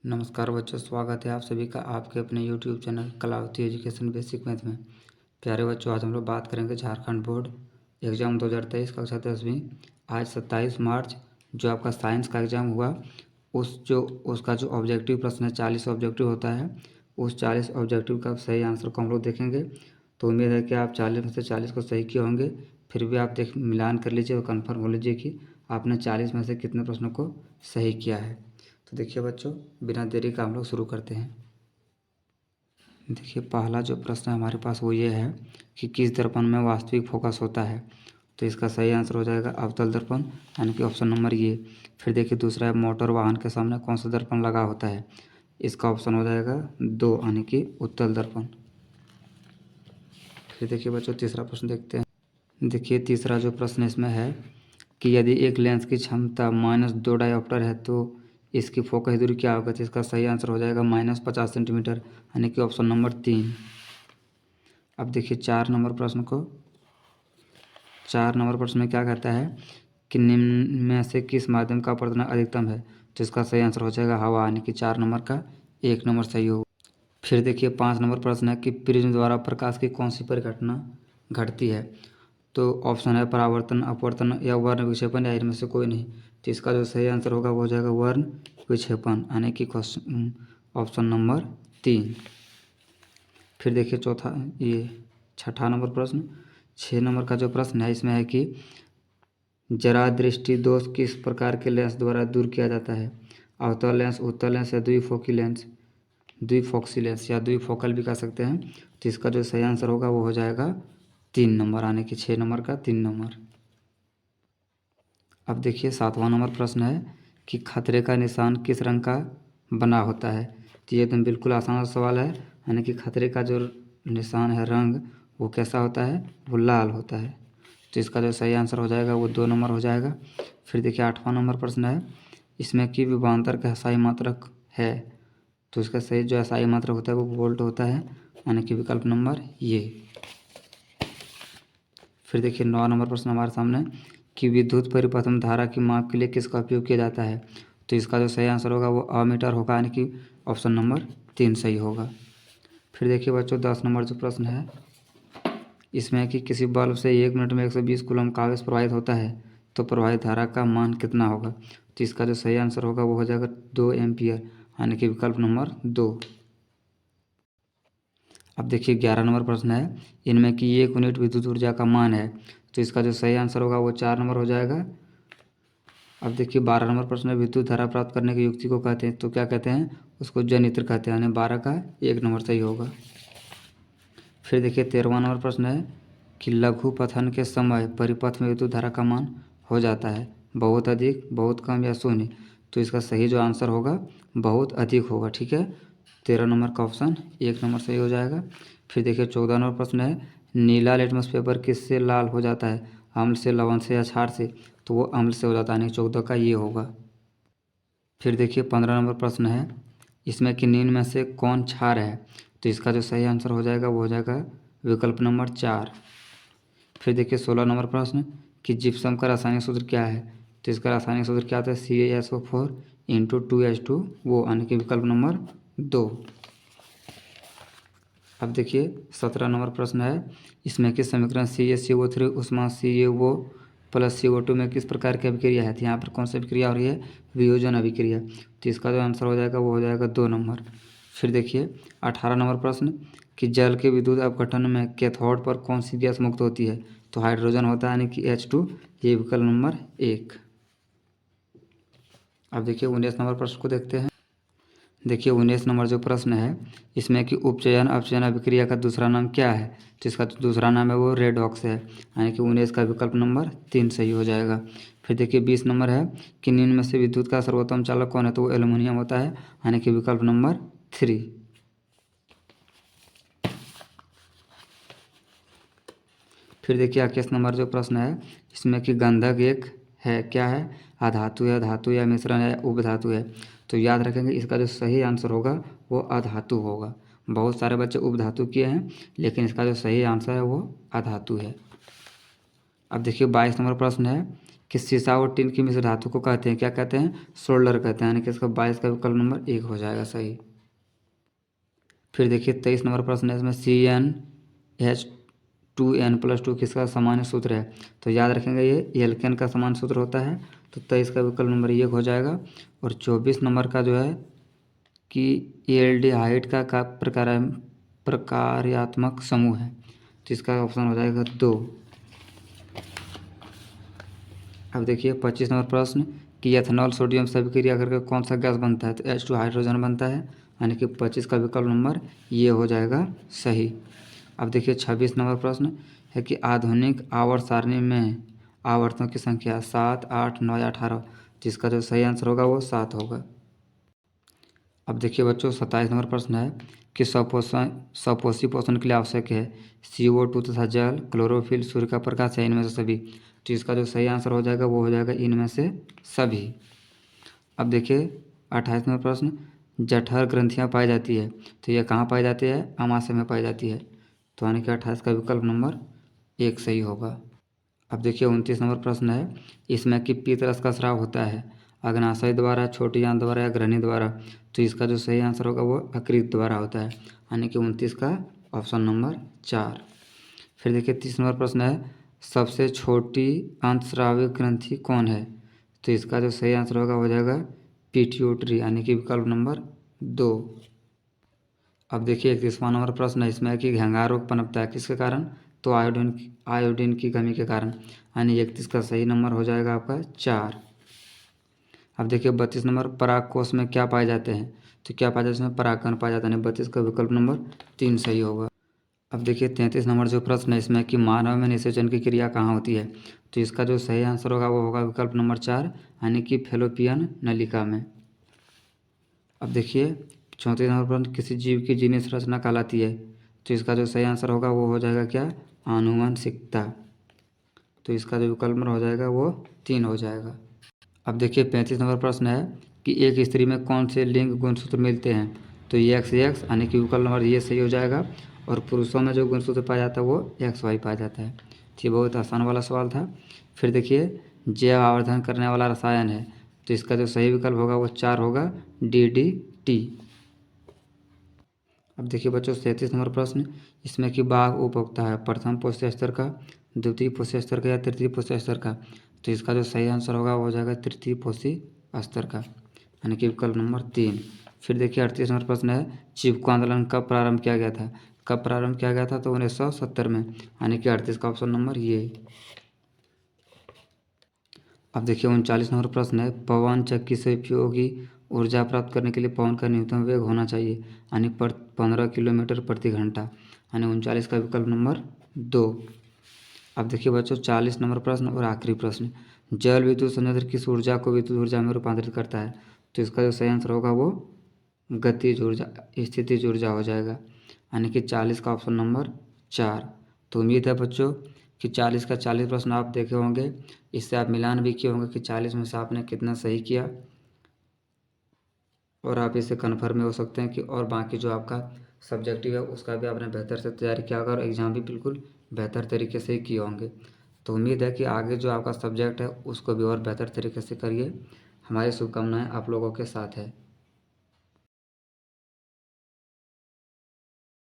नमस्कार बच्चों, स्वागत है आप सभी का आपके अपने YouTube channel Kalavati education basic math में। प्यारे बच्चों, आज हम लोग बात करेंगे झारखंड बोर्ड एग्ज़ाम 2023 कक्षा 10वीं। आज 27 मार्च जो आपका साइंस का एग्ज़ाम हुआ उसका जो ऑब्जेक्टिव प्रश्न है, 40 ऑब्जेक्टिव होता है। उस 40 ऑब्जेक्टिव का सही आंसर को हम लोग देखेंगे। तो उम्मीद है कि आप 40 में से 40 को सही किए होंगे। फिर भी आप मिलान कर लीजिए और कन्फर्म हो लीजिए कि आपने 40 में से कितने प्रश्नों को सही किया है। तो देखिए बच्चों, बिना देरी का हम लोग शुरू करते हैं। देखिए, पहला जो प्रश्न हमारे पास वो ये है कि किस दर्पण में वास्तविक फोकस होता है। तो इसका सही आंसर हो जाएगा अवतल दर्पण, यानी कि ऑप्शन नंबर ये। फिर देखिए दूसरा है, मोटर वाहन के सामने कौन सा दर्पण लगा होता है। इसका ऑप्शन हो जाएगा 2, यानी कि उत्तल दर्पण। फिर देखिए बच्चों, तीसरा प्रश्न देखते हैं। देखिए तीसरा जो प्रश्न इसमें है कि यदि एक लेंस की क्षमता -2 डायोप्टर है तो इसकी फोकस दूरी क्या होगा। तो इसका सही आंसर हो जाएगा -50 सेंटीमीटर, यानी कि ऑप्शन नंबर 3। अब देखिए 4 नंबर प्रश्न में क्या कहता है कि निम्न में से किस माध्यम का अपवर्तन अधिकतम है। तो इसका सही आंसर हो जाएगा हवा, यानी कि 4 नंबर का 1 नंबर सही होगा। फिर देखिए 5 नंबर प्रश्न है कि प्रिज्म द्वारा प्रकाश की कौन सी परिघटना घटती है। तो ऑप्शन है परावर्तन, अपवर्तन या वर्ण विक्षेपण, या इनमें से कोई नहीं। तो इसका जो सही आंसर होगा वो हो जाएगा वर्ण विक्षेपण, यानी कि क्वेश्चन ऑप्शन नंबर 3। फिर देखिए छठा नंबर प्रश्न, 6 नंबर का जो प्रश्न है इसमें है कि जरा दृष्टि दोष किस प्रकार के लेंस द्वारा दूर किया जाता है। अवतल लेंस, उत्तल लेंस या द्विफोक्सी लेंस या द्विफोकल भी कह सकते हैं। तो इसका जो सही आंसर होगा वो हो जाएगा 3 नंबर, यानी कि 6 नंबर का 3 नंबर। अब देखिए 7वां नंबर प्रश्न है कि खतरे का निशान किस रंग का बना होता है। तो ये एकदम बिल्कुल आसान सवाल है, यानी कि खतरे का जो निशान है रंग वो कैसा होता है, वो लाल होता है। तो इसका जो सही आंसर हो जाएगा वो 2 नंबर हो जाएगा। फिर देखिए 8वां नंबर प्रश्न है इसमें कि विभवांतर का एसआई मात्रक है। तो इसका सही जो एसआई मात्रक होता है वो वोल्ट होता है, यानी कि विकल्प नंबर ये। फिर देखिए 9 नंबर प्रश्न हमारे सामने कि विद्युत परिपथ में धारा की माप के लिए किसका उपयोग किया जाता है। तो इसका जो सही आंसर होगा वो अमीटर होगा, यानी कि ऑप्शन नंबर 3 सही होगा। फिर देखिए बच्चों 10 नंबर जो प्रश्न है इसमें कि किसी बल्ब से 1 मिनट में 120 कूलम्ब कागज प्रवाहित होता है तो प्रवाहित धारा का मान कितना होगा। तो इसका जो सही आंसर होगा वो हो जाएगा 2 एम्पियर, यानी कि विकल्प नंबर 2। अब देखिए 11 नंबर प्रश्न है इनमें कि 1 यूनिट विद्युत ऊर्जा का मान है। तो इसका जो सही आंसर होगा वो 4 नंबर हो जाएगा। अब देखिए 12 नंबर प्रश्न है विद्युत धारा प्राप्त करने की युक्ति को कहते हैं। तो क्या कहते हैं, उसको जनित्र कहते हैं, यानी 12 का 1 नंबर सही होगा। फिर देखिए 13वां नंबर प्रश्न है कि लघु पथन के समय परिपथ में विद्युत धारा का मान हो जाता है बहुत अधिक, बहुत कम या शून्य। तो इसका सही जो आंसर होगा बहुत अधिक होगा। ठीक है, 13 नंबर का ऑप्शन 1 नंबर सही हो जाएगा। फिर देखिए 14 नंबर प्रश्न है नीला लिटमस पेपर किससे लाल हो जाता है, अम्ल से, लवण से या क्षार से। तो वो अम्ल से हो जाता है, यानी 14 का ये होगा। फिर देखिए 15 नंबर प्रश्न है इसमें कि निम्न में से कौन क्षार है। तो इसका जो सही आंसर हो जाएगा वो हो जाएगा विकल्प नंबर 4। फिर देखिए 16 नंबर प्रश्न कि जिप्सम का रासायनिक सूत्र क्या है। तो इसका रासायनिक सूत्र क्या आता है, CaSO4 इंटू 2H2 वो, यानी कि विकल्प नंबर 2। अब देखिए 17 नंबर प्रश्न है इसमें कि समीकरण CaCO3 उष्मा CaO प्लस CO2 में किस प्रकार की अभिक्रिया है। तो यहाँ पर कौन सी अभिक्रिया हो रही है, वियोजन अभिक्रिया। तो इसका जो आंसर हो जाएगा वो हो जाएगा 2 नंबर। फिर देखिए 18 नंबर प्रश्न कि जल के विद्युत अपघटन में कैथोड पर कौन सी गैस मुक्त होती है। तो हाइड्रोजन होता है, यानी कि H2, ये विकल्प नंबर 1। अब देखिए 19 नंबर प्रश्न को देखते हैं। देखिए 19 नंबर जो प्रश्न है इसमें कि उपचयन अपचयन अभिक्रिया का दूसरा नाम क्या है। तो इसका दूसरा नाम है वो रेडॉक्स है, यानी कि 19 का विकल्प नंबर 3 सही हो जाएगा। फिर देखिए 20 नंबर है कि निम्न में से विद्युत का सर्वोत्तम चालक कौन है। तो वो एल्युमिनियम होता है, यानी कि विकल्प नंबर 3। फिर देखिए 21 नंबर जो प्रश्न है इसमें कि गंधक एक है, क्या है, अधातु है, धातु या मिश्रण है, उपधातु है। तो याद रखेंगे इसका जो सही आंसर होगा वो अधातु होगा। बहुत सारे बच्चे उपधातु किए हैं, लेकिन इसका जो सही आंसर है वो अधातु है। अब देखिए 22 नंबर प्रश्न है कि शीशा और टिन की मिश्र धातु को कहते हैं, क्या कहते हैं, सोल्डर कहते हैं, यानी कि इसका 22 का विकल्प नंबर 1 हो जाएगा सही। फिर देखिए 23 नंबर प्रश्न है, इसमें CnH2n+2 किसका सामान्य सूत्र है, तो याद रखेंगे ये एल्केन का सामान्य सूत्र होता है, तो 23 का विकल्प नंबर 1 हो जाएगा। और 24 नंबर का जो है कि एल्डिहाइड का प्रकार्यात्मक समूह है, तो इसका ऑप्शन हो जाएगा 2। अब देखिए 25 नंबर प्रश्न कि एथेनॉल सोडियम से अभिक्रिया करके कौन सा गैस बनता है, तो H2 हाइड्रोजन बनता है, यानी कि 25 का विकल्प नंबर ये हो जाएगा सही। अब देखिए 26 नंबर प्रश्न है कि आधुनिक आवर्त सारणी में आवर्तों की संख्या 7, 8, 9 या 18, जिसका जो सही आंसर होगा वो 7 होगा। अब देखिए बच्चों 27 नंबर प्रश्न है कि सपोषी पोषण के लिए आवश्यक है CO2 तथा जल, क्लोरोफिल, सूर्य का प्रकाश है, इनमें से सभी, तो इसका जो सही आंसर हो जाएगा वो हो जाएगा इनमें से सभी। अब देखिए 28 नंबर प्रश्न, जठर ग्रंथियाँ पाई जाती है, तो यह कहाँ पाई जाती है, आमाशय में पाई जाती है, तो यानी कि 28 का विकल्प नंबर 1 सही होगा। अब देखिए 29 नंबर प्रश्न है, इसमें कि पीत रस का स्राव होता है अग्नाशय द्वारा, छोटी आंत द्वारा या ग्रहणी द्वारा, तो इसका जो सही आंसर होगा वो यकृत द्वारा होता है, यानी कि 29 का ऑप्शन नंबर 4। फिर देखिए 30 नंबर प्रश्न है, सबसे छोटी अंतस्रावी ग्रंथि कौन है, तो इसका जो सही आंसर होगा हो जाएगा पिट्यूटरी, यानी कि विकल्प नंबर 2। अब देखिए 31वां नंबर प्रश्न है, इसमें कि घेंघा रोग पनपता है किसके कारण, तो आयोडीन की कमी के कारण, यानी 31 का सही नंबर हो जाएगा आपका 4। अब देखिए 32 नंबर, परागकोश में क्या पाए जाते हैं, तो क्या पाया जाता है, इसमें परागकण पाया जाता है, 32 का विकल्प नंबर 3 सही होगा। अब देखिए 33 नंबर जो प्रश्न है, इसमें कि मानव में निषेचन की क्रिया कहाँ होती है, तो इसका जो सही आंसर होगा वो होगा विकल्प नंबर 4, यानी कि फैलोपियन नलिका में। अब देखिए 34 नंबर प्रश्न, किसी जीव की जीन संरचना कहलाती है, तो इसका जो सही आंसर होगा वो हो जाएगा क्या, आनुवंशिकता, तो इसका जो विकल्प नंबर हो जाएगा वो 3 हो जाएगा। अब देखिए 35 नंबर प्रश्न है कि एक स्त्री में कौन से लिंग गुणसूत्र मिलते हैं, तो ये XX, यानी कि विकल्प नंबर ये सही हो जाएगा। और पुरुषों में जो गुणसूत्र पाया जाता है वो XY पाया जाता है। तो ये बहुत आसान वाला सवाल था। फिर देखिए जैव आवर्धन करने वाला रसायन है, तो इसका जो सही विकल्प होगा वो 4 होगा, DDT। अब देखिए बच्चों 37 नंबर प्रश्न, इसमें कि बाघ उपभोक्ता है प्रथम पोषक स्तर का, द्वितीय पोषक स्तर का या तृतीय पोषक स्तर का, तो इसका जो सही आंसर होगा वो हो जाएगा तृतीय पोषक स्तर का, यानी कि विकल्प नंबर 3। फिर देखिए 38 नंबर प्रश्न है, चिपको आंदोलन कब प्रारंभ किया गया था, कब प्रारंभ किया गया था, तो 1970 में, यानी कि 38 का ऑप्शन नंबर ये। अब देखिए 39 नंबर प्रश्न है, पवन चक्की से उपयोगी ऊर्जा प्राप्त करने के लिए पवन का न्यूनतम वेग होना चाहिए, यानी 15 किलोमीटर प्रति घंटा, यानी 39 का विकल्प नंबर 2। अब देखिए बच्चों 40 नंबर प्रश्न और आखिरी प्रश्न, जल विद्युत संयंत्र किस ऊर्जा को विद्युत ऊर्जा में रूपांतरित करता है, तो इसका जो सही आंसर होगा वो गतिज ऊर्जा, स्थितिज ऊर्जा हो जाएगा, यानी कि 40 का ऑप्शन नंबर 4। तो उम्मीद है बच्चों कि 40 का 40 प्रश्न आप देखे होंगे, इससे आप मिलान भी किए होंगे कि 40 में से आपने कितना सही किया, और आप इससे कन्फर्म हो सकते हैं कि और बाकी जो आपका सब्जेक्टिव है उसका भी आपने बेहतर से तैयारी किया होगा और एग्ज़ाम भी बिल्कुल बेहतर तरीके से ही किए होंगे। तो उम्मीद है कि आगे जो आपका सब्जेक्ट है उसको भी और बेहतर तरीके से करिए। हमारी शुभकामनाएं आप लोगों के साथ है।